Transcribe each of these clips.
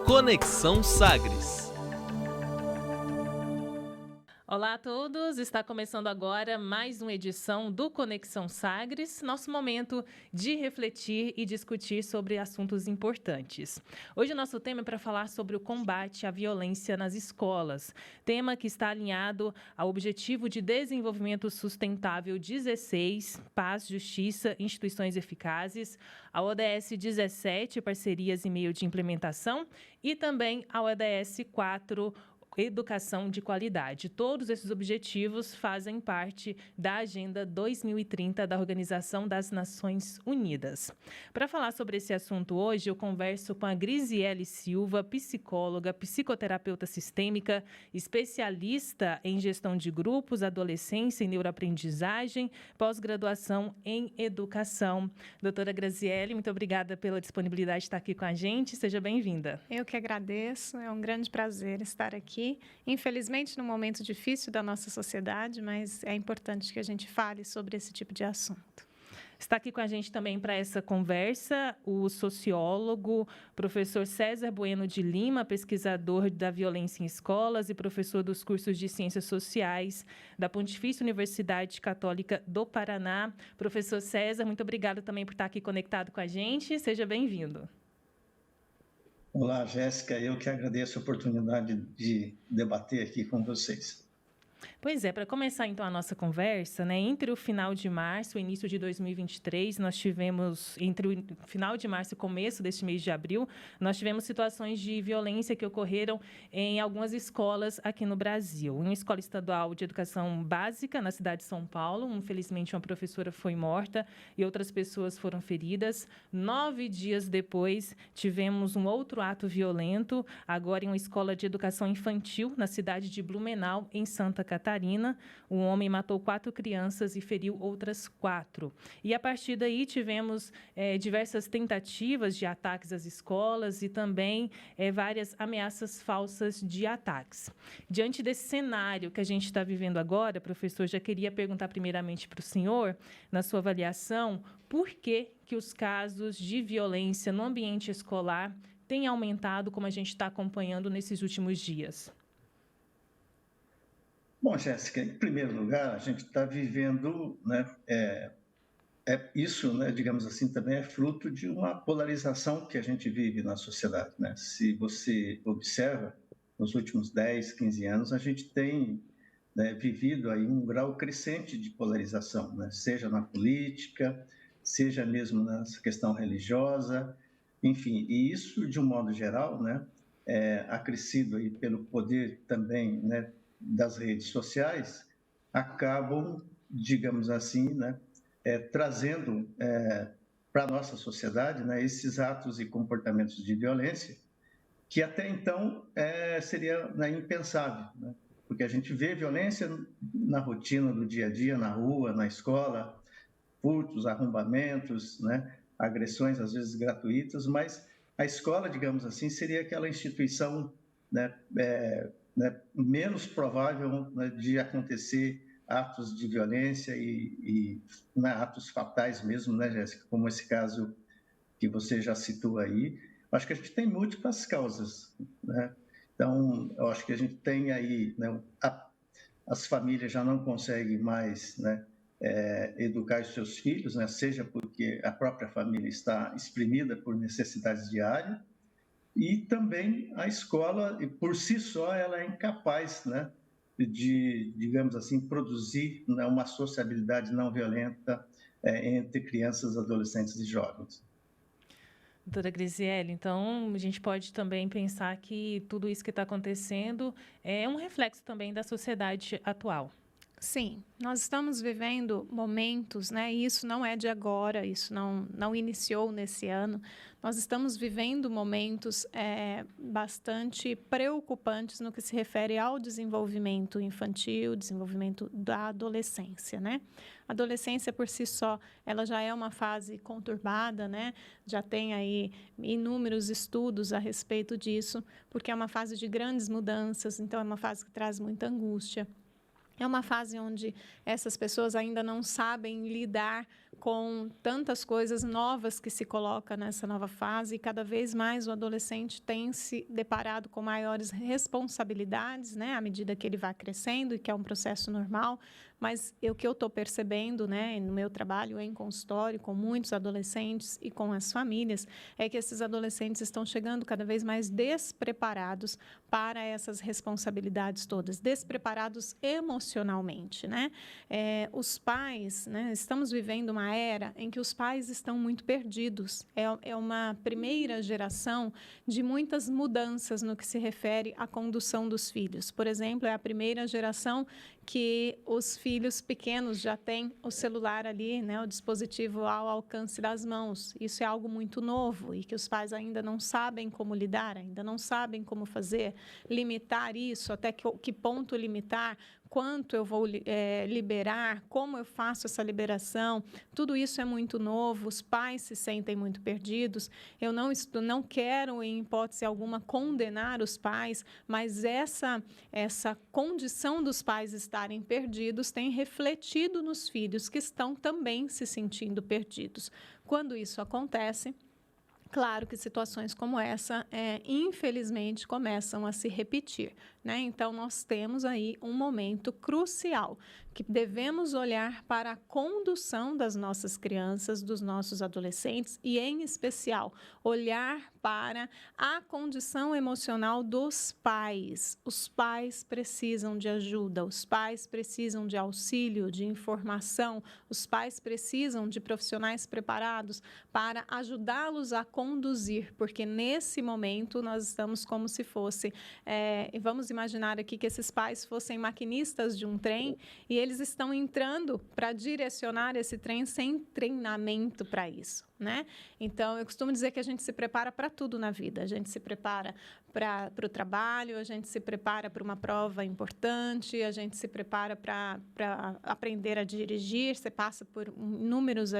Conexão Sagres. Olá a todos, está começando agora mais uma edição do Conexão Sagres, nosso momento de refletir e discutir sobre assuntos importantes. Hoje o nosso tema é para falar sobre o combate à violência nas escolas, tema que está alinhado ao Objetivo de Desenvolvimento Sustentável 16, Paz, Justiça, Instituições Eficazes, a ODS 17, Parcerias e Meio de Implementação, e também a ODS 4, Educação de Qualidade. Todos esses objetivos fazem parte da Agenda 2030 da Organização das Nações Unidas. Para falar sobre esse assunto hoje, eu converso com a Grisiele Silva, psicóloga, psicoterapeuta sistêmica, especialista em gestão de grupos, adolescência e neuroaprendizagem, pós-graduação em educação. Doutora Grisiele, muito obrigada pela disponibilidade de estar aqui com a gente. Seja bem-vinda. Eu que agradeço, é um grande prazer estar aqui. Infelizmente, num momento difícil da nossa sociedade, mas é importante que a gente fale sobre esse tipo de assunto. Está aqui com a gente também para essa conversa o sociólogo, professor César Bueno de Lima, pesquisador da violência em escolas e professor dos cursos de Ciências Sociais da Pontifícia Universidade Católica do Paraná. Professor César, muito obrigado também por estar aqui conectado com a gente. Seja bem-vindo. Olá, Jéssica. Eu que agradeço a oportunidade de debater aqui com vocês. Pois é, para começar então a nossa conversa, né, entre o final de março e o início de 2023, nós tivemos, entre o final de março e o começo deste mês de abril, nós tivemos situações de violência que ocorreram em algumas escolas aqui no Brasil. Em uma escola estadual de educação básica, na cidade de São Paulo, infelizmente uma professora foi morta e outras pessoas foram feridas. 9 dias depois, tivemos um outro ato violento, agora em uma escola de educação infantil, na cidade de Blumenau, em Santa Catarina. Um homem matou 4 crianças e feriu outras 4. E, a partir daí, tivemos diversas tentativas de ataques às escolas e também várias ameaças falsas de ataques. Diante desse cenário que a gente está vivendo agora, professor, já queria perguntar primeiramente para o senhor, na sua avaliação, por que os casos de violência no ambiente escolar têm aumentado, como a gente está acompanhando nesses últimos dias? Bom, Jéssica, em primeiro lugar, a gente está vivendo, né, isso, né, digamos assim, também é fruto de uma polarização que a gente vive na sociedade, né? Se você observa, nos últimos 10, 15 anos, a gente tem, né, vivido aí um grau crescente de polarização, né? Seja na política, seja mesmo nessa questão religiosa, enfim, e isso, de um modo geral, né, acrescido aí pelo poder também, né, das redes sociais, acabam, digamos assim, né, trazendo para a nossa sociedade, né, esses atos e comportamentos de violência que até então seria, né, impensável, né, porque a gente vê violência na rotina do dia a dia, na rua, na escola, furtos, arrombamentos, né, agressões às vezes gratuitas, mas a escola, digamos assim, seria aquela instituição, né, menos provável, né, de acontecer atos de violência e né, atos fatais mesmo, né, Jéssica, como esse caso que você já citou aí. Acho que a gente tem múltiplas causas, né? Então, eu acho que a gente tem aí, né, as famílias já não conseguem mais, né, educar os seus filhos, né, seja porque a própria família está exprimida por necessidades diárias, e também a escola, por si só, ela é incapaz, né, de, digamos assim, produzir, né, uma sociabilidade não violenta entre crianças, adolescentes e jovens. Doutora Grisiele, então a gente pode também pensar que tudo isso que está acontecendo é um reflexo também da sociedade atual. Sim, nós estamos vivendo momentos, né? E isso não é de agora, isso não iniciou nesse ano. Nós estamos vivendo momentos bastante preocupantes no que se refere ao desenvolvimento infantil, desenvolvimento da adolescência, né? A adolescência, por si só, ela já é uma fase conturbada, né? Já tem aí inúmeros estudos a respeito disso, porque é uma fase de grandes mudanças, então é uma fase que traz muita angústia. É uma fase onde essas pessoas ainda não sabem lidar com tantas coisas novas que se coloca nessa nova fase, e cada vez mais o adolescente tem se deparado com maiores responsabilidades, né, à medida que ele vai crescendo, e que é um processo normal. Mas o que eu estou percebendo, né, no meu trabalho em consultório, com muitos adolescentes e com as famílias, é que esses adolescentes estão chegando cada vez mais despreparados para essas responsabilidades todas, despreparados emocionalmente, né? Os pais, né, estamos vivendo uma era em que os pais estão muito perdidos. É uma primeira geração de muitas mudanças no que se refere à condução dos filhos. Por exemplo, é a primeira geração que os filhos pequenos já têm o celular ali, né, o dispositivo ao alcance das mãos. Isso é algo muito novo e que os pais ainda não sabem como lidar, ainda não sabem como fazer, limitar isso, até que ponto limitar, quanto eu vou liberar, como eu faço essa liberação. Tudo isso é muito novo, os pais se sentem muito perdidos. Eu não quero, em hipótese alguma, condenar os pais, mas essa condição dos pais estarem perdidos tem refletido nos filhos que estão também se sentindo perdidos. Quando isso acontece, claro que situações como essa, infelizmente, começam a se repetir, né? Então, nós temos aí um momento crucial que devemos olhar para a condução das nossas crianças, dos nossos adolescentes e, em especial, olhar para a condição emocional dos pais. Os pais precisam de ajuda, os pais precisam de auxílio, de informação, os pais precisam de profissionais preparados para ajudá-los a conduzir, porque nesse momento nós estamos como se fosse, vamos imaginar aqui que esses pais fossem maquinistas de um trem e eles estão entrando para direcionar esse trem sem treinamento para isso, né? Então, eu costumo dizer que a gente se prepara para tudo na vida. A gente se prepara para o trabalho, a gente se prepara para uma prova importante, a gente se prepara para aprender a dirigir, você passa por inúmeras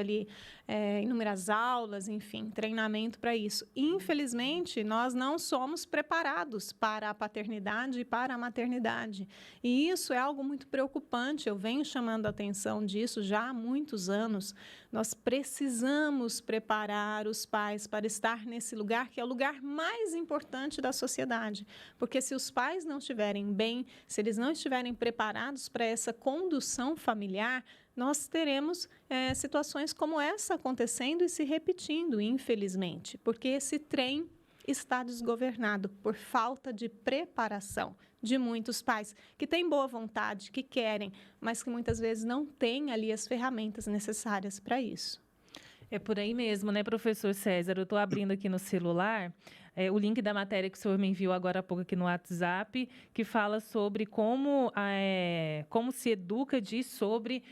aulas, enfim, treinamento para isso. Infelizmente, nós não somos preparados para a paternidade e para a maternidade. E isso é algo muito preocupante. Eu venho chamando a atenção disso já há muitos anos. Nós precisamos preparar os pais para estar nesse lugar que é o lugar mais importante da sociedade. Porque se os pais não estiverem bem, se eles não estiverem preparados para essa condução familiar, nós teremos situações como essa acontecendo e se repetindo, infelizmente, porque esse trem está desgovernado por falta de preparação de muitos pais que têm boa vontade, que querem, mas que muitas vezes não têm ali as ferramentas necessárias para isso. É por aí mesmo, né, professor César? Eu estou abrindo aqui no celular o link da matéria que o senhor me enviou agora há pouco aqui no WhatsApp, que fala sobre como se educa sobre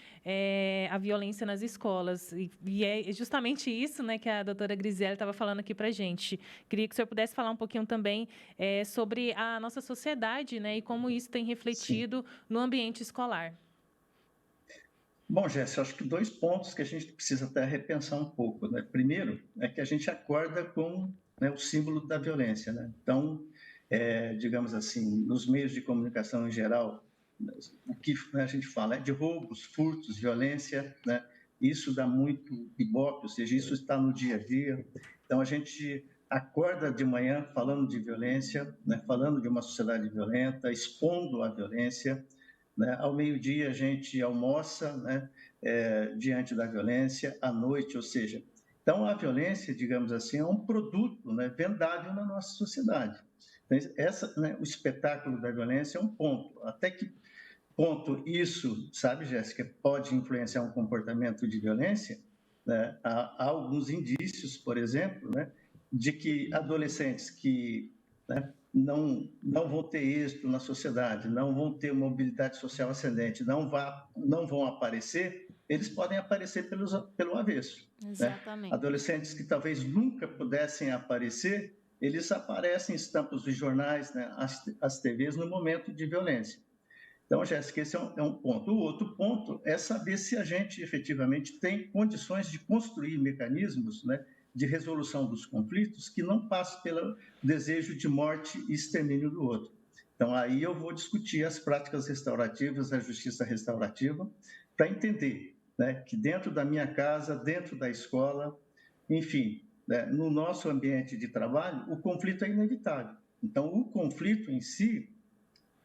a violência nas escolas. E é justamente isso, né, que a doutora Grisiele estava falando aqui para a gente. Queria que o senhor pudesse falar um pouquinho também sobre a nossa sociedade, né, e como isso tem refletido no ambiente escolar. Bom, Jéssica, acho que 2 pontos que a gente precisa até repensar um pouco, né? Primeiro, é que a gente acorda com, né, o símbolo da violência, né? Então, digamos assim, nos meios de comunicação em geral, o que a gente fala é de roubos, furtos, violência, né? Isso dá muito ibope, ou seja, isso está no dia a dia. Então, a gente acorda de manhã falando de violência, né? Falando de uma sociedade violenta, expondo a violência, né? Ao meio-dia, a gente almoça, né, diante da violência, à noite, ou seja, então a violência, digamos assim, é um produto, né, vendável na nossa sociedade. Então, né, o espetáculo da violência é um ponto. Até que ponto isso, sabe, Jéssica, pode influenciar um comportamento de violência? Né? Há alguns indícios, por exemplo, né, de que adolescentes que, né, não vão ter êxito na sociedade, não vão ter mobilidade social ascendente, não vão aparecer, eles podem aparecer pelo avesso. Exatamente. Né? Adolescentes que talvez nunca pudessem aparecer, eles aparecem estampas dos jornais, né, as TVs, no momento de violência. Então, Jéssica, esse é um ponto. O outro ponto é saber se a gente efetivamente tem condições de construir mecanismos, né, de resolução dos conflitos que não passem pelo desejo de morte e extermínio do outro. Então, aí eu vou discutir as práticas restaurativas, a justiça restaurativa, para entender né, que dentro da minha casa, dentro da escola, enfim, né, no nosso ambiente de trabalho, o conflito é inevitável. Então, o conflito em si,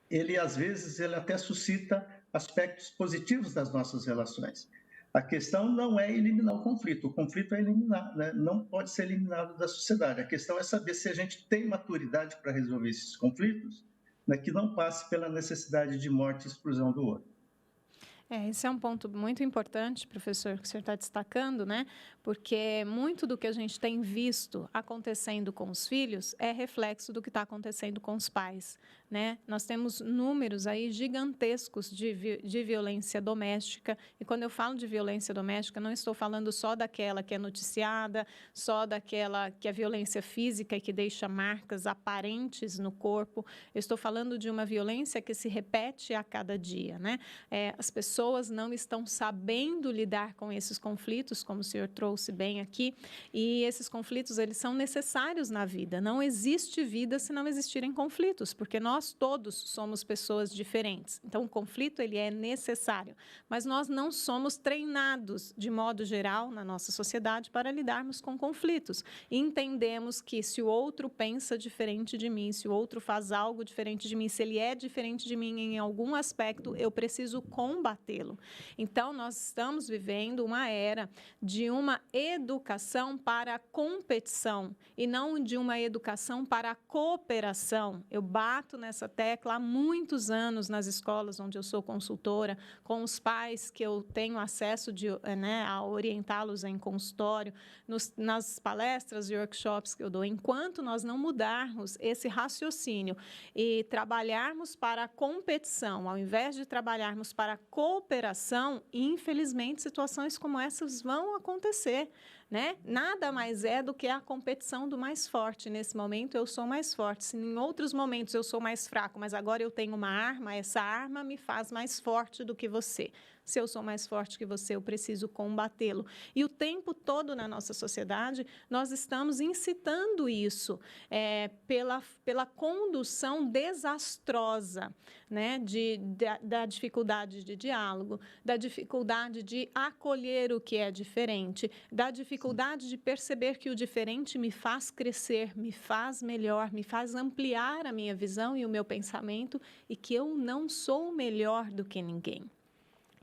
ele às vezes ele até suscita aspectos positivos das nossas relações. A questão não é eliminar o conflito é eliminar, né? Não pode ser eliminado da sociedade. A questão é saber se a gente tem maturidade para resolver esses conflitos, né, que não passe pela necessidade de morte e exclusão do outro. Esse é um ponto muito importante, professor, que o senhor está destacando, né? Porque muito do que a gente tem visto acontecendo com os filhos é reflexo do que está acontecendo com os pais, né? Nós temos números aí gigantescos de violência doméstica, e quando eu falo de violência doméstica, não estou falando só daquela que é noticiada, só daquela que é violência física e que deixa marcas aparentes no corpo. Eu estou falando de uma violência que se repete a cada dia, né? As pessoas não estão sabendo lidar com esses conflitos, como o senhor trouxe bem aqui, e esses conflitos, eles são necessários na vida. Não existe vida se não existirem conflitos, porque nós todos somos pessoas diferentes. Então, o conflito, ele é necessário, mas nós não somos treinados, de modo geral, na nossa sociedade, para lidarmos com conflitos. E entendemos que se o outro pensa diferente de mim, se o outro faz algo diferente de mim, se ele é diferente de mim em algum aspecto, eu preciso combatê-lo. Então, nós estamos vivendo uma era de uma educação para a competição e não de uma educação para a cooperação. Eu bato nessa tecla há muitos anos nas escolas onde eu sou consultora, com os pais que eu tenho acesso a orientá-los em consultório, nas palestras e workshops que eu dou. Enquanto nós não mudarmos esse raciocínio e trabalharmos para a competição, ao invés de trabalharmos para a cooperação, infelizmente, situações como essas vão acontecer, né? Nada mais é do que a competição do mais forte. Nesse momento, eu sou mais forte. Se em outros momentos eu sou mais fraco, mas agora eu tenho uma arma, essa arma me faz mais forte do que você. Se eu sou mais forte que você, eu preciso combatê-lo. E o tempo todo na nossa sociedade, nós estamos incitando isso pela condução desastrosa, né, da dificuldade de diálogo, da dificuldade de acolher o que é diferente, da dificuldade de perceber que o diferente me faz crescer, me faz melhor, me faz ampliar a minha visão e o meu pensamento e que eu não sou melhor do que ninguém.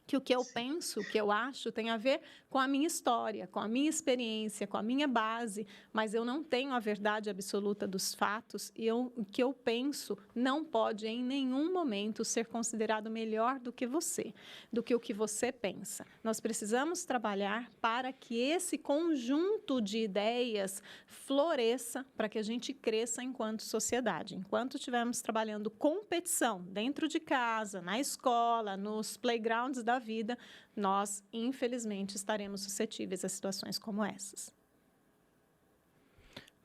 Que o que eu penso, o que eu acho, tem a ver com a minha história, com a minha experiência, com a minha base, mas eu não tenho a verdade absoluta dos fatos e o que eu penso não pode, em nenhum momento, ser considerado melhor do que você, do que o que você pensa. Nós precisamos trabalhar para que esse conjunto de ideias floresça, para que a gente cresça enquanto sociedade. Enquanto estivermos trabalhando competição dentro de casa, na escola, nos playgrounds da vida, nós, infelizmente, estaremos suscetíveis a situações como essas.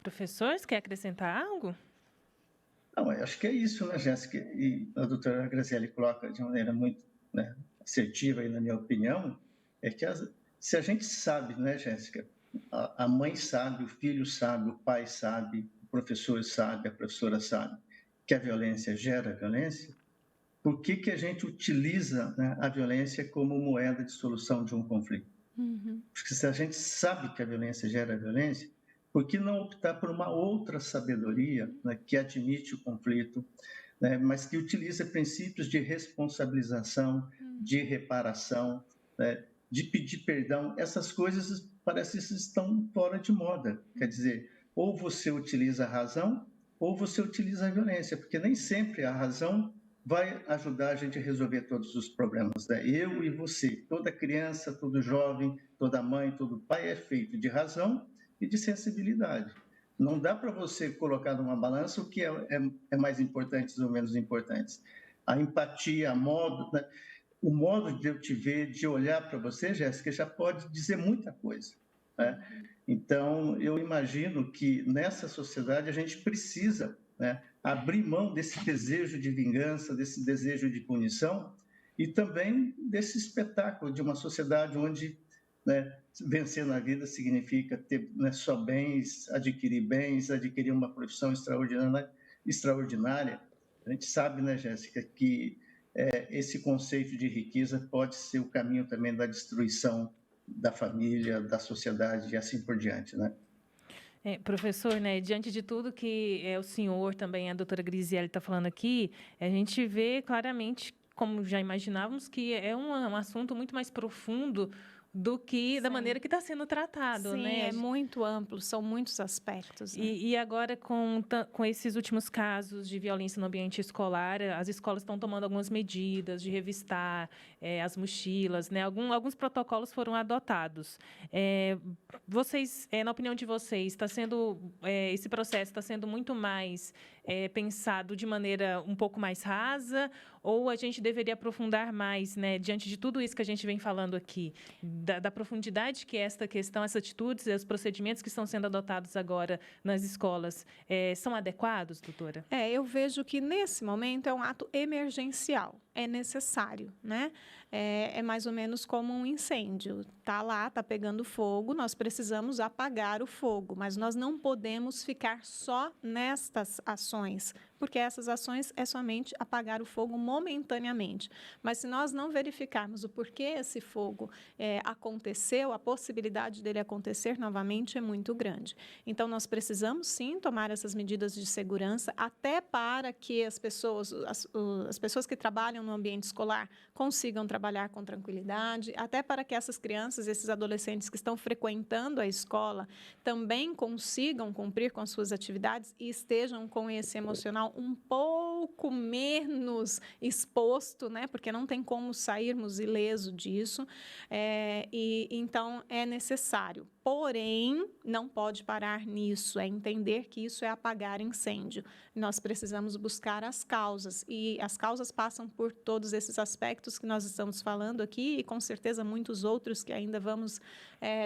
Professor, você quer acrescentar algo? Não, eu acho que é isso, né, Jéssica? E a doutora Graziele coloca de maneira muito, né, assertiva, aí, na minha opinião, é que se a gente sabe, né, Jéssica, a mãe sabe, o filho sabe, o pai sabe, o professor sabe, a professora sabe que a violência gera violência, por que a gente utiliza, né, a violência como moeda de solução de um conflito? Porque se a gente sabe que a violência gera violência, por que não optar por uma outra sabedoria, né, que admite o conflito, né, mas que utiliza princípios de responsabilização, de reparação, né, de pedir perdão? Essas coisas parece que estão fora de moda. Quer dizer, ou você utiliza a razão, ou você utiliza a violência, porque nem sempre a razão vai ajudar a gente a resolver todos os problemas, né? Eu e você, toda criança, todo jovem, toda mãe, todo pai é feito de razão e de sensibilidade. Não dá para você colocar numa balança o que é mais importante ou menos importante. A empatia, né? O modo de eu te ver, de olhar para você, Jéssica, já pode dizer muita coisa, né? Então, eu imagino que nessa sociedade a gente precisa, né, abrir mão desse desejo de vingança, desse desejo de punição e também desse espetáculo de uma sociedade onde, né, vencer na vida significa ter, né, só bens, adquirir uma profissão extraordinária. A gente sabe, né, Jéssica, que esse conceito de riqueza pode ser o caminho também da destruição da família, da sociedade e assim por diante, né? Professor, né, diante de tudo que o senhor também, a doutora Grisiele está falando aqui, a gente vê claramente, como já imaginávamos, que é um assunto muito mais profundo do que da maneira que está sendo tratado, Sim, né? é muito amplo, são muitos aspectos. Né? E agora, com esses últimos casos de violência no ambiente escolar, as escolas estão tomando algumas medidas de revistar as mochilas, né? Alguns protocolos foram adotados. Vocês, na opinião de vocês, esse processo está sendo muito mais pensado de maneira um pouco mais rasa, ou a gente deveria aprofundar mais, né, diante de tudo isso que a gente vem falando aqui, da profundidade que esta questão, essas atitudes, os procedimentos que estão sendo adotados agora nas escolas, são adequados, doutora? Eu vejo que, nesse momento, é um ato emergencial, é necessário, né? É mais ou menos como um incêndio. Está lá, está pegando fogo, nós precisamos apagar o fogo, mas nós não podemos ficar só nestas ações, porque essas ações é somente apagar o fogo momentaneamente. Mas se nós não verificarmos o porquê esse fogo aconteceu, a possibilidade dele acontecer novamente é muito grande. Então, nós precisamos, sim, tomar essas medidas de segurança, até para que as pessoas que trabalham no ambiente escolar consigam trabalhar com tranquilidade, até para que essas crianças, esses adolescentes que estão frequentando a escola, também consigam cumprir com as suas atividades e estejam com esse emocional um pouco menos exposto, né? Porque não tem como sairmos ileso disso. Então, é necessário. Porém, não pode parar nisso, é entender que isso é apagar incêndio. Nós precisamos buscar as causas, e as causas passam por todos esses aspectos que nós estamos falando aqui, e com certeza muitos outros que ainda vamos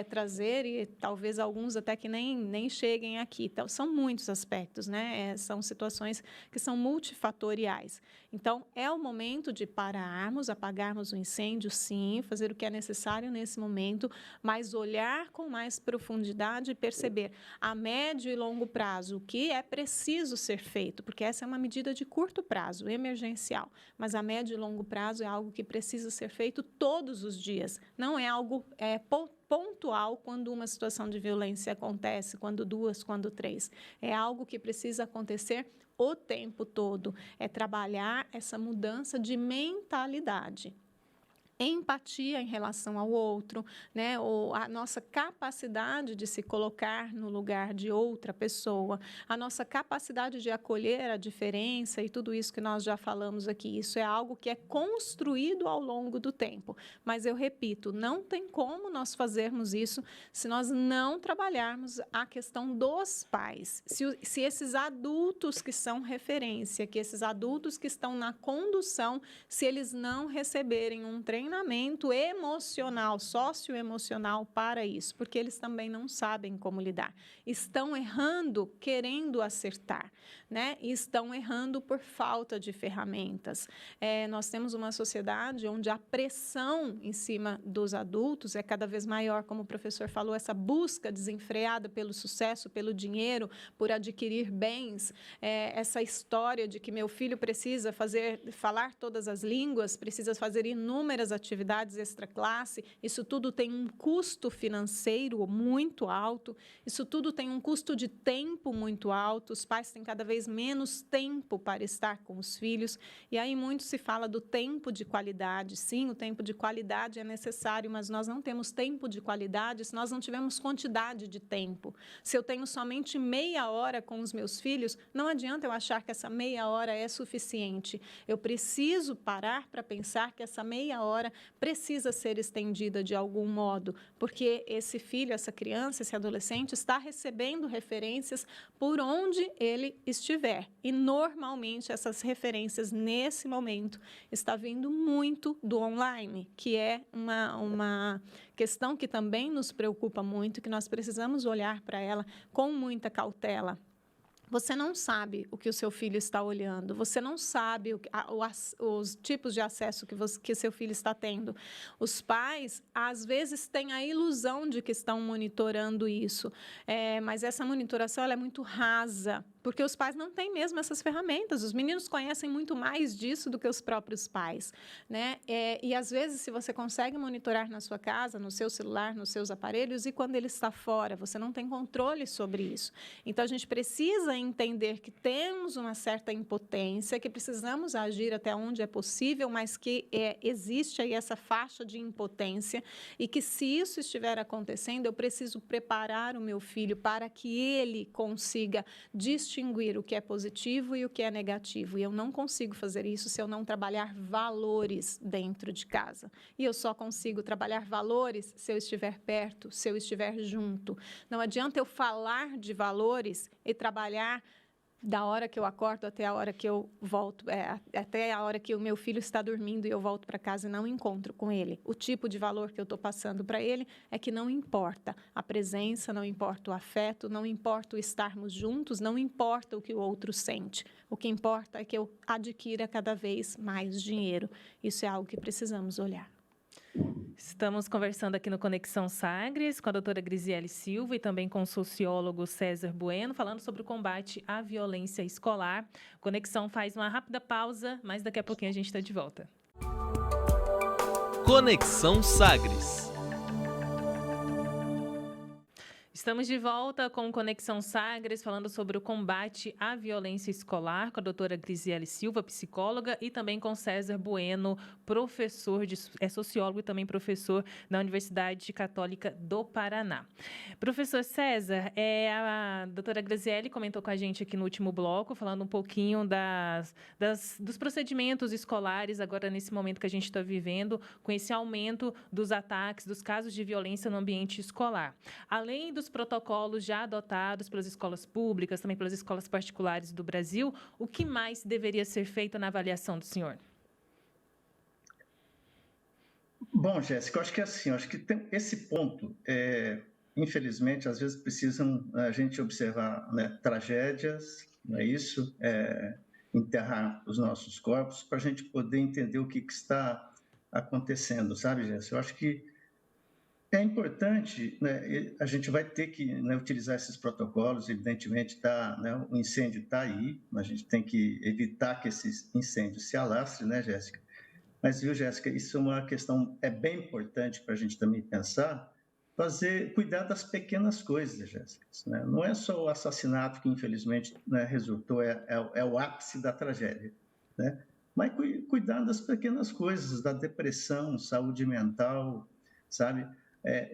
trazer, e talvez alguns até que nem cheguem aqui. Então, são muitos aspectos, né? São situações que são multifatoriais. Então, é o momento de pararmos, apagarmos o incêndio, sim, fazer o que é necessário nesse momento, mas olhar com mais profundidade e perceber a médio e longo prazo o que é preciso ser feito, porque essa é uma medida de curto prazo, emergencial, mas a médio e longo prazo é algo que precisa ser feito todos os dias, não é algo pontual quando uma situação de violência acontece, quando duas, quando três. É algo que precisa acontecer o tempo todo, é trabalhar essa mudança de mentalidade. Empatia em relação ao outro, né? Ou a nossa capacidade de se colocar no lugar de outra pessoa, a nossa capacidade de acolher a diferença e tudo isso que nós já falamos aqui. Isso é algo que é construído ao longo do tempo. Mas eu repito, não tem como nós fazermos isso se nós não trabalharmos a questão dos pais. Se esses adultos que são referência, que esses adultos que estão na condução, se eles não receberem um treinamento emocional, socioemocional para isso, porque eles também não sabem como lidar. Estão errando querendo acertar, né? E estão errando por falta de ferramentas. Nós temos uma sociedade onde a pressão em cima dos adultos é cada vez maior, como o professor falou, essa busca desenfreada pelo sucesso, pelo dinheiro, por adquirir bens, essa história de que meu filho precisa falar todas as línguas, precisa fazer inúmeras atividades extraclasse, isso tudo tem um custo financeiro muito alto, isso tudo tem um custo de tempo muito alto, os pais têm cada vez menos tempo para estar com os filhos, e aí muito se fala do tempo de qualidade. Sim, o tempo de qualidade é necessário, mas nós não temos tempo de qualidade se nós não tivermos quantidade de tempo. Se eu tenho somente meia hora com os meus filhos, não adianta eu achar que essa meia hora é suficiente. Eu preciso parar para pensar que essa meia hora precisa ser estendida de algum modo, porque esse filho, essa criança, esse adolescente está recebendo referências por onde ele estiver. E, normalmente, essas referências, nesse momento, está vindo muito do online, que é uma questão que também nos preocupa muito, que nós precisamos olhar para ela com muita cautela. Você não sabe o que o seu filho está olhando, você não sabe os tipos de acesso que seu filho está tendo. Os pais, às vezes, têm a ilusão de que estão monitorando isso, mas essa monitoração ela é muito rasa, porque os pais não têm mesmo essas ferramentas. Os meninos conhecem muito mais disso do que os próprios pais, né? E às vezes, se você consegue monitorar na sua casa, no seu celular, nos seus aparelhos, e quando ele está fora, você não tem controle sobre isso. Então, a gente precisa entender que temos uma certa impotência, que precisamos agir até onde é possível, mas que existe aí essa faixa de impotência e que, se isso estiver acontecendo, eu preciso preparar o meu filho para que ele consiga distinguir o que é positivo e o que é negativo. E eu não consigo fazer isso se eu não trabalhar valores dentro de casa. E eu só consigo trabalhar valores se eu estiver perto, se eu estiver junto. Não adianta eu falar de valores e trabalhar da hora que eu acordo até a hora que eu volto, até a hora que o meu filho está dormindo e eu volto para casa e não encontro com ele. O tipo de valor que eu estou passando para ele é que não importa a presença, não importa o afeto, não importa o estarmos juntos, não importa o que o outro sente. O que importa é que eu adquira cada vez mais dinheiro. Isso é algo que precisamos olhar. Estamos conversando aqui no Conexão Sagres com a doutora Grisiele Silva e também com o sociólogo César Bueno, falando sobre o combate à violência escolar. Conexão faz uma rápida pausa, mas daqui a pouquinho a gente está de volta. Conexão Sagres. Estamos de volta com Conexão Sagres, falando sobre o combate à violência escolar, com a doutora Grisiele Silva, psicóloga, e também com César Bueno, sociólogo e também professor da Universidade Católica do Paraná. Professor César, a doutora Grisiele comentou com a gente aqui no último bloco, falando um pouquinho dos procedimentos escolares, agora nesse momento que a gente está vivendo, com esse aumento dos ataques, dos casos de violência no ambiente escolar. Além dos protocolos já adotados pelas escolas públicas, também pelas escolas particulares do Brasil, o que mais deveria ser feito na avaliação do senhor? Bom, Jéssica, eu acho que é assim, eu acho que tem esse ponto, infelizmente, às vezes precisam a gente observar, né, tragédias, não é isso? Enterrar os nossos corpos para a gente poder entender o que está acontecendo, sabe, Jéssica? Eu acho que é importante, né, a gente vai ter que, né, utilizar esses protocolos, evidentemente, o incêndio está aí, a gente tem que evitar que esse incêndio se alastre, né, Jéssica? Mas, viu, Jéssica, isso é uma questão bem importante para a gente também pensar, cuidar das pequenas coisas, Jéssica, né? Não é só o assassinato que, infelizmente, né, resultou, é o ápice da tragédia, né? Mas cuidar das pequenas coisas, da depressão, saúde mental, sabe?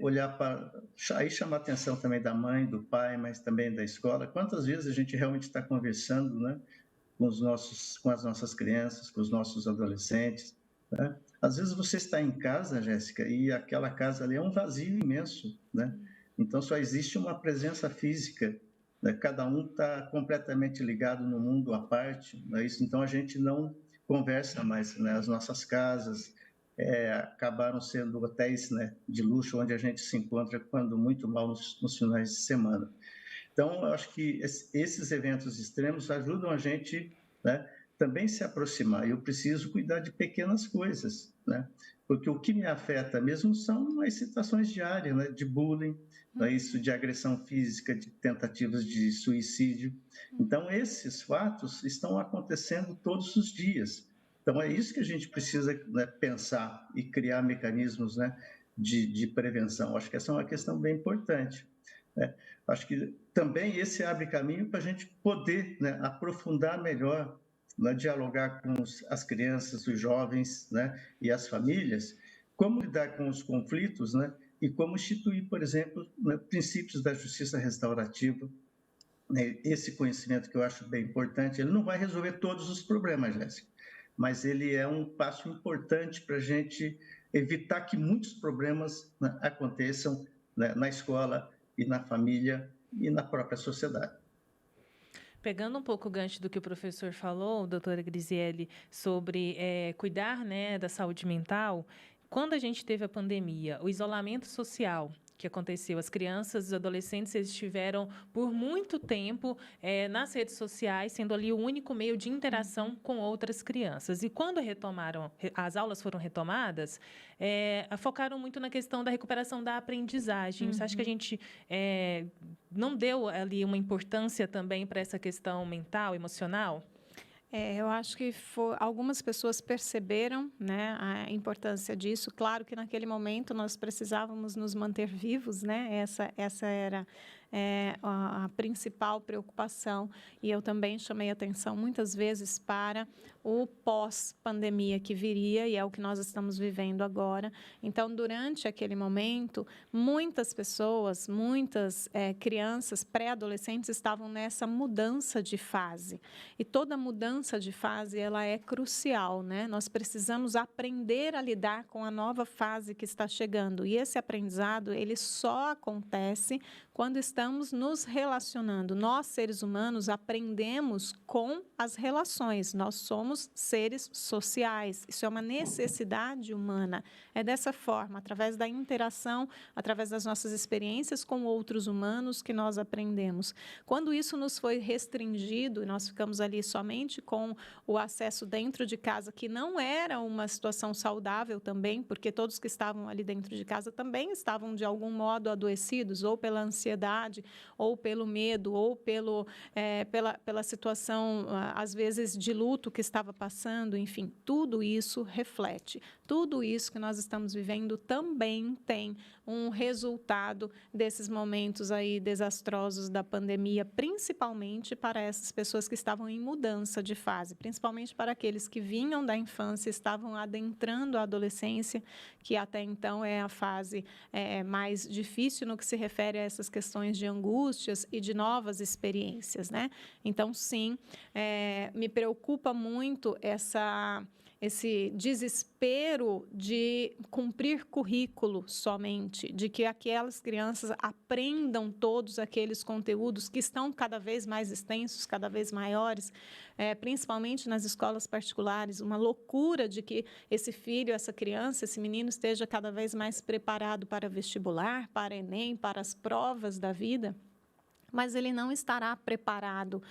Olhar para... Aí chama a atenção também da mãe, do pai, mas também da escola. Quantas vezes a gente realmente está conversando, né, com as nossas crianças, com os nossos adolescentes, né? Às vezes você está em casa, Jéssica, e aquela casa ali é um vazio imenso, né? Então só existe uma presença física, né? Cada um está completamente ligado no mundo à parte, não é isso? Então a gente não conversa mais, né? As nossas casas acabaram sendo hotéis, né, de luxo, onde a gente se encontra quando muito mal nos finais de semana. Então, eu acho que esses eventos extremos ajudam a gente, né, também se aproximar. Eu preciso cuidar de pequenas coisas, né? Porque o que me afeta mesmo são as situações diárias, né, de bullying, isso, de agressão física, de tentativas de suicídio. Então, esses fatos estão acontecendo todos os dias. Então, é isso que a gente precisa, né, pensar e criar mecanismos, né, de prevenção. Acho que essa é uma questão bem importante, né? Acho que também esse abre caminho para a gente poder, né, aprofundar melhor, né, dialogar com as crianças, os jovens, né, e as famílias, como lidar com os conflitos, né, e como instituir, por exemplo, né, princípios da justiça restaurativa. Esse conhecimento que eu acho bem importante, ele não vai resolver todos os problemas, Jéssica, mas ele é um passo importante para a gente evitar que muitos problemas, né, aconteçam, né, na escola e na família e na própria sociedade. Pegando um pouco o gancho do que o professor falou, doutora Grisiele, sobre cuidar, né, da saúde mental, quando a gente teve a pandemia, o isolamento social, que aconteceu. As crianças e os adolescentes eles estiveram por muito tempo nas redes sociais, sendo ali o único meio de interação com outras crianças. E quando as aulas foram retomadas, focaram muito na questão da recuperação da aprendizagem. Você acha que a gente não deu ali uma importância também para essa questão mental, emocional? Eu acho que algumas pessoas perceberam, né, a importância disso. Claro que naquele momento nós precisávamos nos manter vivos, né? Essa era a principal preocupação. E eu também chamei atenção muitas vezes para o pós-pandemia que viria, e é o que nós estamos vivendo agora. Então, durante aquele momento, muitas pessoas, muitas crianças, pré-adolescentes estavam nessa mudança de fase. E toda mudança de fase ela é crucial, né? Nós precisamos aprender a lidar com a nova fase que está chegando. E esse aprendizado ele só acontece quando estamos nos relacionando. Nós, seres humanos, aprendemos com as relações. Nós somos seres sociais. Isso é uma necessidade humana. É dessa forma, através da interação, através das nossas experiências com outros humanos, que nós aprendemos. Quando isso nos foi restringido, nós ficamos ali somente com o acesso dentro de casa, que não era uma situação saudável também, porque todos que estavam ali dentro de casa também estavam, de algum modo, adoecidos, ou pela ansiedade, ou pelo medo, ou pela situação, às vezes, de luto que estava passando, enfim, tudo isso reflete. Tudo isso que nós estamos vivendo também tem um resultado desses momentos aí desastrosos da pandemia, principalmente para essas pessoas que estavam em mudança de fase, principalmente para aqueles que vinham da infância, estavam adentrando a adolescência, que até então é a fase mais difícil no que se refere a essas questões de angústias e de novas experiências, né? Então, sim, me preocupa muito esse desespero de cumprir currículo somente, de que aquelas crianças aprendam todos aqueles conteúdos que estão cada vez mais extensos, cada vez maiores, principalmente nas escolas particulares, uma loucura de que esse filho, essa criança, esse menino esteja cada vez mais preparado para vestibular, para Enem, para as provas da vida. Mas ele não estará preparado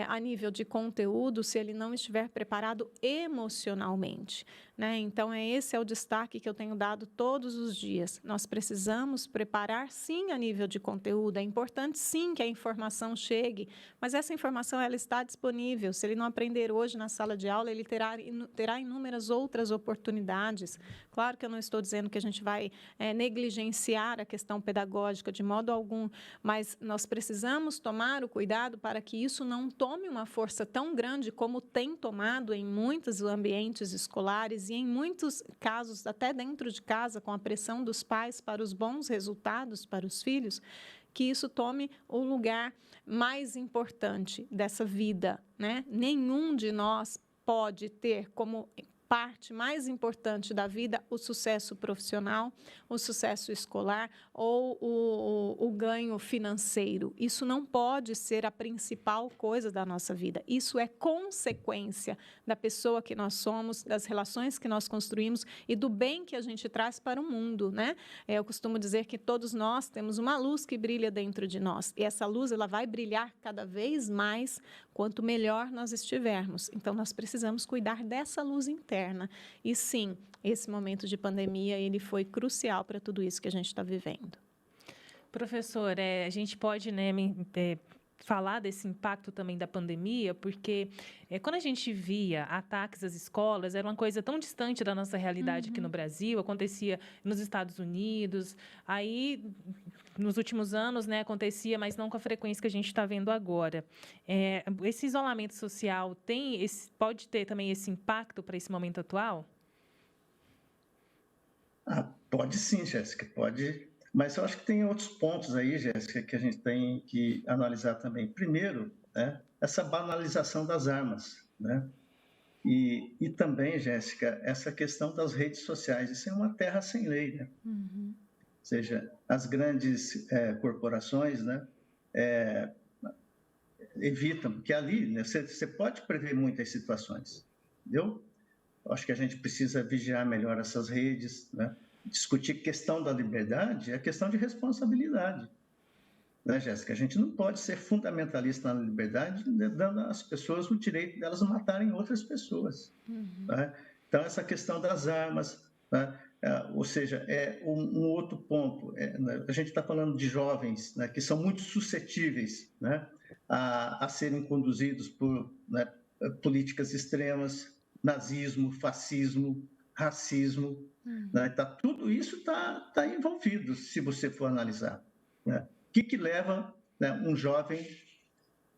a nível de conteúdo se ele não estiver preparado emocionalmente, né? Então, esse é o destaque que eu tenho dado todos os dias. Nós precisamos preparar, sim, a nível de conteúdo. É importante, sim, que a informação chegue, mas essa informação ela está disponível. Se ele não aprender hoje na sala de aula, ele terá inúmeras outras oportunidades. Claro que eu não estou dizendo que a gente vai negligenciar a questão pedagógica de modo algum, mas nós precisamos tomar o cuidado para que isso não tome uma força tão grande como tem tomado em muitos ambientes escolares e em muitos casos, até dentro de casa, com a pressão dos pais para os bons resultados para os filhos, que isso tome o lugar mais importante dessa vida, né? Nenhum de nós pode ter como parte mais importante da vida o sucesso profissional, o sucesso escolar ou o ganho financeiro. Isso não pode ser a principal coisa da nossa vida. Isso é consequência da pessoa que nós somos, das relações que nós construímos e do bem que a gente traz para o mundo, né? Eu costumo dizer que todos nós temos uma luz que brilha dentro de nós e essa luz ela vai brilhar cada vez mais quanto melhor nós estivermos. Então, nós precisamos cuidar dessa luz interna. E, sim, esse momento de pandemia ele foi crucial para tudo isso que a gente está vivendo. Professor, a gente pode, né, falar desse impacto também da pandemia, porque quando a gente via ataques às escolas, era uma coisa tão distante da nossa realidade aqui no Brasil, acontecia nos Estados Unidos, aí nos últimos anos, né, acontecia, mas não com a frequência que a gente está vendo agora. Esse isolamento social pode ter também esse impacto para esse momento atual? Pode sim, Jéssica, pode. Mas eu acho que tem outros pontos aí, Jéssica, que a gente tem que analisar também. Primeiro, né, essa banalização das armas, né? E também, Jéssica, essa questão das redes sociais. Isso é uma terra sem lei, né? Ou seja, as grandes corporações, né, evitam, que ali, né, você pode prever muitas situações, entendeu? Eu acho que a gente precisa vigiar melhor essas redes, né? discutir questão da liberdade é a questão de responsabilidade. Né, Jéssica? A gente não pode ser fundamentalista na liberdade, dando às pessoas o direito delas matarem outras pessoas. Né? Então, essa questão das armas, né? Ou seja, é um outro ponto. A gente está falando de jovens, né, que são muito suscetíveis, né, a serem conduzidos por, né, políticas extremas, nazismo, fascismo, racismo. Né? Tudo isso está envolvido, se você for analisar. Né? O que leva, né, um jovem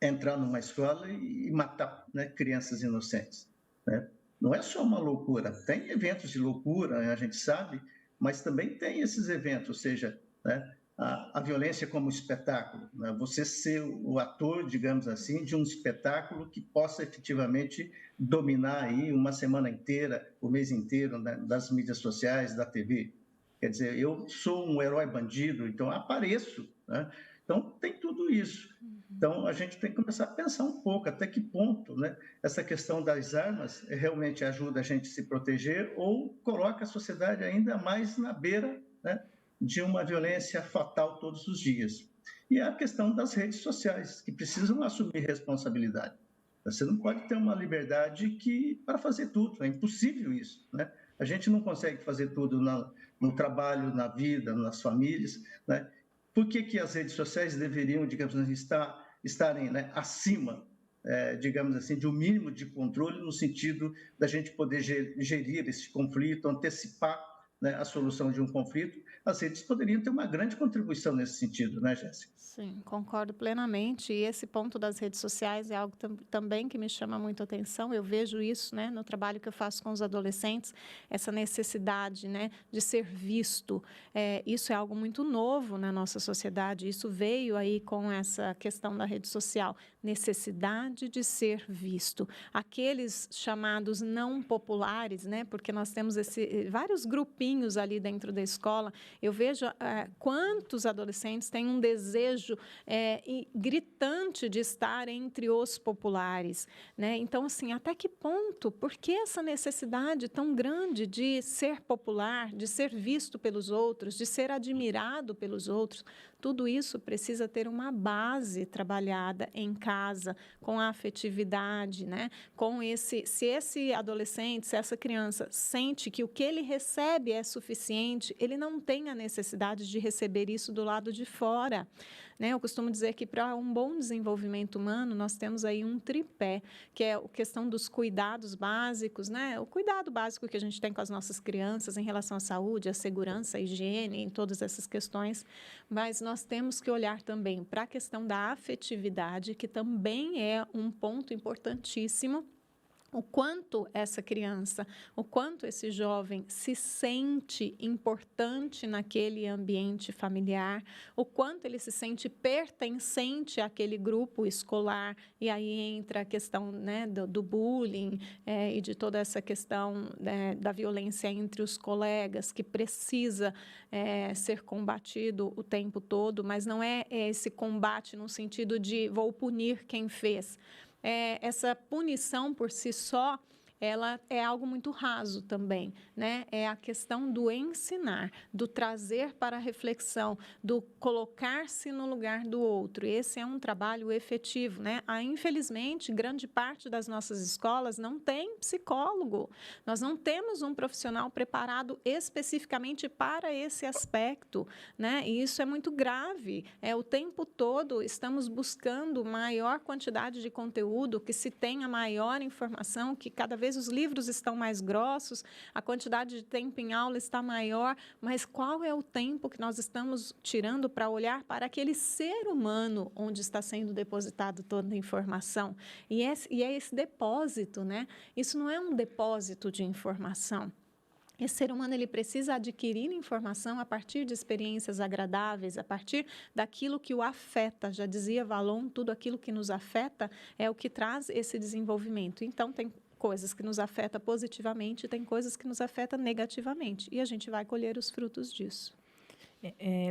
a entrar numa escola e matar, né, crianças inocentes? Né? Não é só uma loucura. Tem eventos de loucura, né, a gente sabe, mas também tem esses eventos, ou seja, né, a violência como espetáculo. Né? Você ser o ator, digamos assim, de um espetáculo que possa efetivamente dominar aí uma semana inteira, o mês inteiro, né, das mídias sociais, da TV. Quer dizer, eu sou um herói bandido, então apareço. Né? Então, tem tudo isso. Então, a gente tem que começar a pensar um pouco até que ponto, né, essa questão das armas realmente ajuda a gente a se proteger ou coloca a sociedade ainda mais na beira, né, de uma violência fatal todos os dias. E a questão das redes sociais, que precisam assumir responsabilidade. Você não pode ter uma liberdade para fazer tudo, é impossível isso. Né? A gente não consegue fazer tudo no trabalho, na vida, nas famílias. Né? Por que as redes sociais deveriam, digamos assim, estarem, né, acima, digamos assim, de um mínimo de controle, no sentido da gente poder gerir esse conflito, antecipar, né, a solução de um conflito? As redes poderiam ter uma grande contribuição nesse sentido, né, Jéssica? Sim, concordo plenamente. E esse ponto das redes sociais é algo também que me chama muito a atenção. Eu vejo isso, né, no trabalho que eu faço com os adolescentes, essa necessidade, né, de ser visto. Isso é algo muito novo na nossa sociedade. Isso veio aí com essa questão da rede social. Necessidade de ser visto. Aqueles chamados não populares, né, porque nós temos vários grupinhos ali dentro da escola. Eu vejo quantos adolescentes têm um desejo gritante de estar entre os populares, né? Então, assim, até que ponto? Por que essa necessidade tão grande de ser popular, de ser visto pelos outros, de ser admirado pelos outros? Tudo isso precisa ter uma base trabalhada em casa, com a afetividade, né? Se esse adolescente, se essa criança sente que o que ele recebe é suficiente, ele não tem a necessidade de receber isso do lado de fora. Né? Eu costumo dizer que para um bom desenvolvimento humano, nós temos aí um tripé, que é a questão dos cuidados básicos, né? O cuidado básico que a gente tem com as nossas crianças em relação à saúde, à segurança, à higiene, em todas essas questões, mas nós temos que olhar também para a questão da afetividade, que também é um ponto importantíssimo. O quanto essa criança, o quanto esse jovem se sente importante naquele ambiente familiar, o quanto ele se sente pertencente àquele grupo escolar, e aí entra a questão, né, do bullying e de toda essa questão, né, da violência entre os colegas, que precisa ser combatido o tempo todo, mas não é esse combate no sentido de vou punir quem fez. Essa punição por si só, ela é algo muito raso também, né? É a questão do ensinar, do trazer para a reflexão, do colocar-se no lugar do outro. Esse é um trabalho efetivo, né? Infelizmente, grande parte das nossas escolas não tem psicólogo. Nós não temos um profissional preparado especificamente para esse aspecto, né? E isso é muito grave. O tempo todo estamos buscando maior quantidade de conteúdo, que se tenha maior informação, que cada vez os livros estão mais grossos, a quantidade de tempo em aula está maior, mas qual é o tempo que nós estamos tirando para olhar para aquele ser humano onde está sendo depositado toda a informação? E é esse depósito, né? Isso não é um depósito de informação. Esse ser humano, ele precisa adquirir informação a partir de experiências agradáveis, a partir daquilo que o afeta. Já dizia Valon, tudo aquilo que nos afeta é o que traz esse desenvolvimento. Então, tem coisas que nos afetam positivamente, tem coisas que nos afetam negativamente. E a gente vai colher os frutos disso.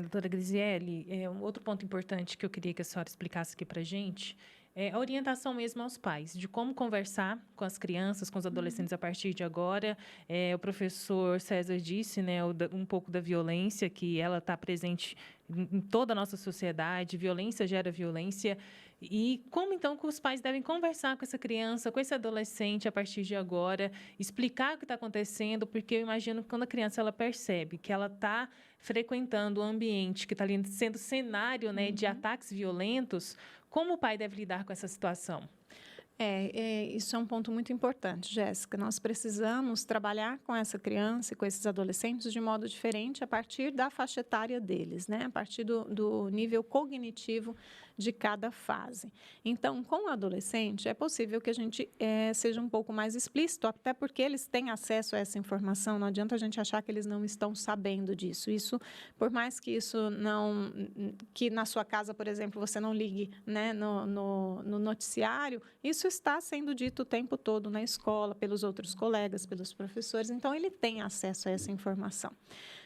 Doutora Grisiele, um outro ponto importante que eu queria que a senhora explicasse aqui para a gente A orientação mesmo aos pais, de como conversar com as crianças, com os adolescentes a partir de agora. O professor César disse, né, um pouco da violência, que ela está presente em toda a nossa sociedade, violência gera violência. E como, então, que os pais devem conversar com essa criança, com esse adolescente a partir de agora, explicar o que está acontecendo, porque eu imagino que quando a criança ela percebe que ela está frequentando o ambiente que está ali sendo cenário, né, de ataques violentos, como o pai deve lidar com essa situação? Isso é um ponto muito importante, Jéssica. Nós precisamos trabalhar com essa criança e com esses adolescentes de modo diferente a partir da faixa etária deles, né? A partir do nível cognitivo de cada fase. Então, com o adolescente, é possível que a gente seja um pouco mais explícito, até porque eles têm acesso a essa informação. Não adianta a gente achar que eles não estão sabendo disso. Isso, por mais que isso não... que na sua casa, por exemplo, você não ligue, né, no noticiário, isso está sendo dito o tempo todo na escola, pelos outros colegas, pelos professores. Então, ele tem acesso a essa informação.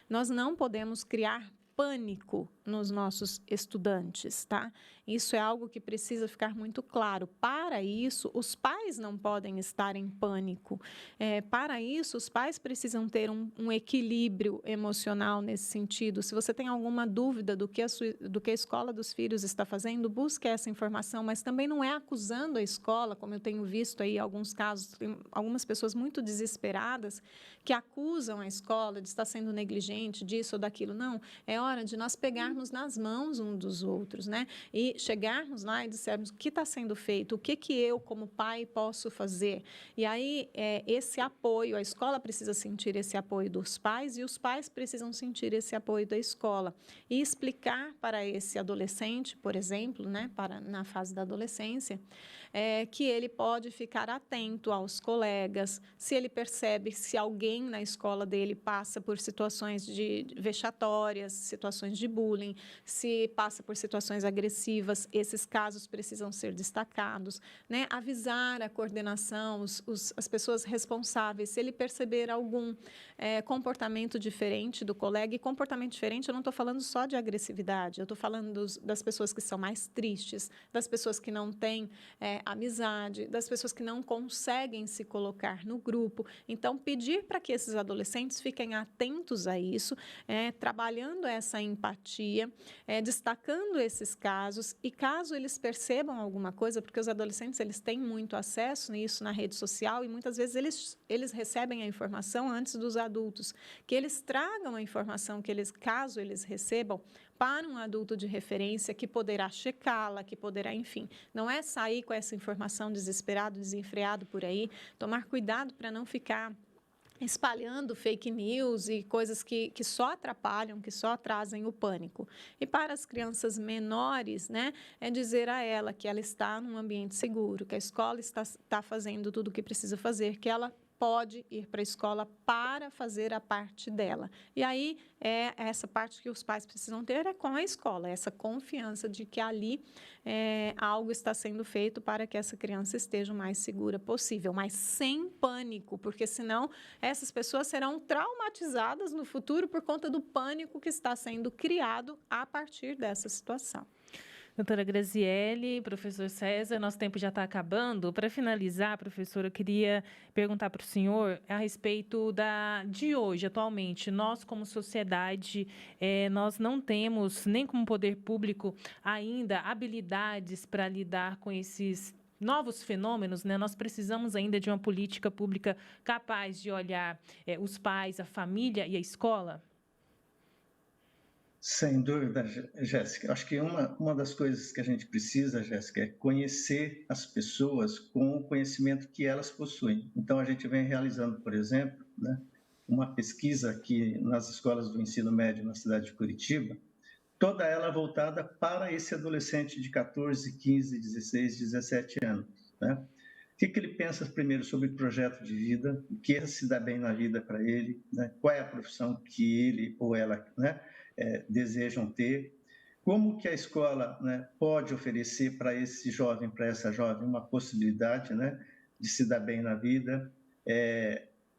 Nós não podemos criar pânico nos nossos estudantes, tá? Isso é algo que precisa ficar muito claro. Para isso, os pais não podem estar em pânico. Para isso, os pais precisam ter um equilíbrio emocional nesse sentido. Se você tem alguma dúvida do que a escola dos filhos está fazendo, busque essa informação, mas também não é acusando a escola, como eu tenho visto aí alguns casos, tem algumas pessoas muito desesperadas que acusam a escola de estar sendo negligente, disso ou daquilo. Não, é hora de nós pegarmos nas mãos um dos outros, né? E chegarmos lá e dissermos o que está sendo feito, o que eu, como pai, posso fazer. E aí, esse apoio, a escola precisa sentir esse apoio dos pais e os pais precisam sentir esse apoio da escola. E explicar para esse adolescente, por exemplo, né, na fase da adolescência, que ele pode ficar atento aos colegas, se ele percebe se alguém na escola dele passa por situações vexatórias, situações de bullying, se passa por situações agressivas, esses casos precisam ser destacados, né? Avisar a coordenação, as pessoas responsáveis, se ele perceber algum comportamento diferente do colega, e comportamento diferente eu não estou falando só de agressividade, eu estou falando das pessoas que são mais tristes, das pessoas que não têm amizade, das pessoas que não conseguem se colocar no grupo. Então, pedir para que esses adolescentes fiquem atentos a isso, trabalhando essa empatia, destacando esses casos, e caso eles percebam alguma coisa, porque os adolescentes eles têm muito acesso nisso na rede social e muitas vezes eles recebem a informação antes dos adultos, que eles tragam a informação caso eles recebam, para um adulto de referência que poderá checá-la, que poderá, enfim, não é sair com essa informação desesperado, desenfreado por aí, tomar cuidado para não ficar espalhando fake news e coisas que só atrapalham, que só trazem o pânico. E para as crianças menores, né, é dizer a ela que ela está num ambiente seguro, que a escola está fazendo tudo o que precisa fazer, que ela pode ir para a escola para fazer a parte dela. E aí, essa parte que os pais precisam ter é com a escola, essa confiança de que ali algo está sendo feito para que essa criança esteja o mais segura possível, mas sem pânico, porque senão essas pessoas serão traumatizadas no futuro por conta do pânico que está sendo criado a partir dessa situação. Doutora Graziele, professor César, nosso tempo já está acabando. Para finalizar, professora, eu queria perguntar para o senhor a respeito de hoje, atualmente. Nós, como sociedade, nós não temos, nem como poder público, ainda habilidades para lidar com esses novos fenômenos, né? Nós precisamos ainda de uma política pública capaz de olhar os pais, a família e a escola? Sem dúvida, Jéssica. Acho que uma das coisas que a gente precisa, Jéssica, é conhecer as pessoas com o conhecimento que elas possuem. Então, a gente vem realizando, por exemplo, né, uma pesquisa aqui nas escolas do ensino médio na cidade de Curitiba, toda ela voltada para esse adolescente de 14, 15, 16, 17 anos. Né? O que ele pensa primeiro sobre o projeto de vida, o que se dá bem na vida para ele, né? Qual é a profissão que ele ou ela, né, desejam ter, como que a escola, né, pode oferecer para esse jovem, para essa jovem, uma possibilidade, né, de se dar bem na vida,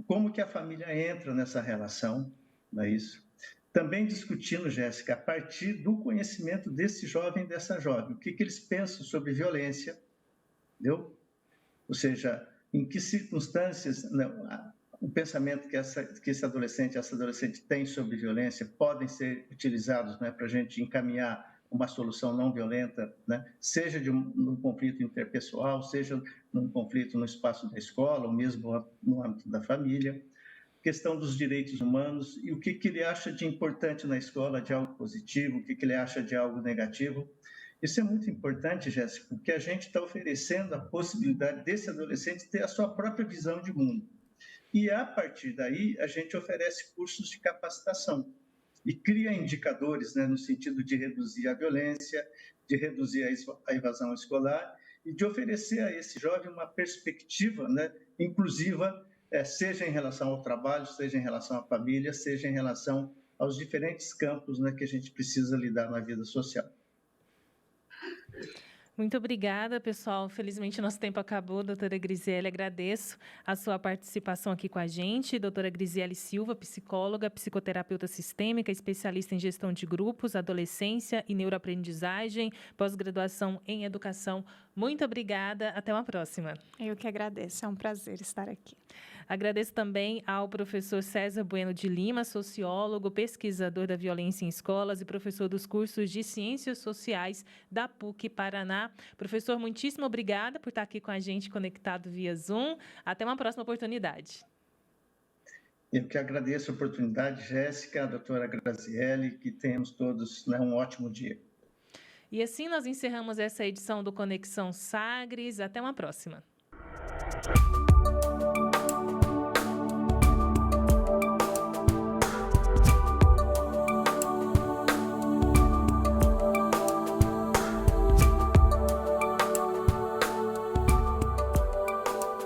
como que a família entra nessa relação, não é isso? Também discutindo, Jéssica, a partir do conhecimento desse jovem, dessa jovem, o que eles pensam sobre violência, entendeu? Ou seja, em que circunstâncias, né, o pensamento que esse adolescente, essa adolescente tem sobre violência podem ser utilizados, né, para a gente encaminhar uma solução não violenta, né, seja num conflito interpessoal, seja num conflito no espaço da escola, ou mesmo no âmbito da família. Questão dos direitos humanos e o que ele acha de importante na escola, de algo positivo, o que ele acha de algo negativo. Isso é muito importante, Jéssica, porque a gente está oferecendo a possibilidade desse adolescente ter a sua própria visão de mundo. E, a partir daí, a gente oferece cursos de capacitação e cria indicadores, né, no sentido de reduzir a violência, de reduzir a evasão escolar e de oferecer a esse jovem uma perspectiva, né, inclusiva, seja em relação ao trabalho, seja em relação à família, seja em relação aos diferentes campos, né, que a gente precisa lidar na vida social. Muito obrigada, pessoal. Felizmente, nosso tempo acabou, doutora Grisiele. Agradeço a sua participação aqui com a gente. Doutora Grisiele Silva, psicóloga, psicoterapeuta sistêmica, especialista em gestão de grupos, adolescência e neuroaprendizagem, pós-graduação em educação. Muito obrigada. Até uma próxima. Eu que agradeço. É um prazer estar aqui. Agradeço também ao professor César Bueno de Lima, sociólogo, pesquisador da violência em escolas e professor dos cursos de Ciências Sociais da PUC Paraná. Professor, muitíssimo obrigada por estar aqui com a gente, conectado via Zoom. Até uma próxima oportunidade. Eu que agradeço a oportunidade, Jéssica, a doutora Graziele, que tenhamos todos, né, um ótimo dia. E assim nós encerramos essa edição do Conexão Sagres. Até uma próxima.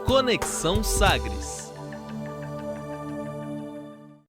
Conexão Sagres.